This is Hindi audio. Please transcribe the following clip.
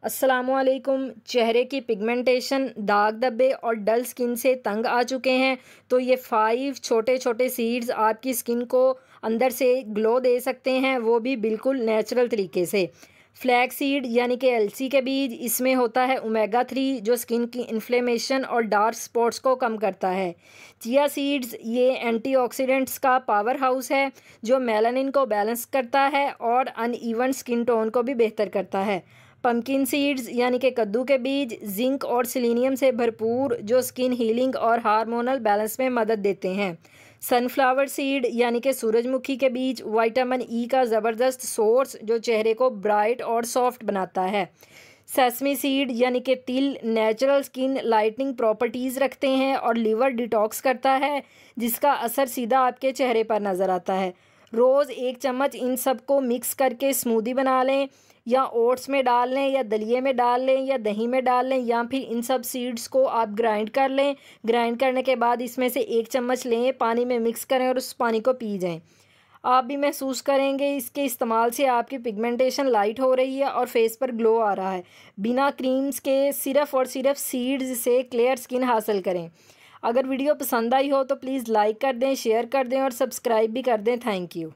अस्सलामुअलैकुम। चेहरे की पिगमेंटेशन, दाग धब्बे और डल स्किन से तंग आ चुके हैं तो ये 5 छोटे छोटे सीड्स आपकी स्किन को अंदर से ग्लो दे सकते हैं, वो भी बिल्कुल नेचुरल तरीके से। फ्लैक्स सीड यानी कि अलसी के बीज, इसमें होता है ओमेगा 3 जो स्किन की इन्फ्लेमेशन और डार्क स्पॉट्स को कम करता है। चिया सीड्स ये एंटीऑक्सीडेंट्स का पावर हाउस है जो मेलानिन को बैलेंस करता है और अनइवन स्किन टोन को भी बेहतर करता है। पम्पकिन सीड्स यानी कि कद्दू के बीज जिंक और सेलेनियम से भरपूर जो स्किन हीलिंग और हार्मोनल बैलेंस में मदद देते हैं। सनफ्लावर सीड यानी कि सूरजमुखी के बीज विटामिन ई का ज़बरदस्त सोर्स जो चेहरे को ब्राइट और सॉफ्ट बनाता है। सेसमी सीड यानी कि तिल नेचुरल स्किन लाइटनिंग प्रॉपर्टीज़ रखते हैं और लिवर डिटॉक्स करता है जिसका असर सीधा आपके चेहरे पर नज़र आता है। रोज़ 1 चम्मच इन सब को मिक्स करके स्मूदी बना लें या ओट्स में डाल लें या दलिए में डाल लें या दही में डाल लें या फिर इन सब सीड्स को आप ग्राइंड कर लें। ग्राइंड करने के बाद इसमें से 1 चम्मच लें, पानी में मिक्स करें और उस पानी को पी जाएं। आप भी महसूस करेंगे इसके इस्तेमाल से आपकी पिगमेंटेशन लाइट हो रही है और फेस पर ग्लो आ रहा है। बिना क्रीम्स के सिर्फ़ और सिर्फ सीड्स से क्लियर स्किन हासिल करें। अगर वीडियो पसंद आई हो तो प्लीज़ लाइक कर दें, शेयर कर दें और सब्सक्राइब भी कर दें। Thank you.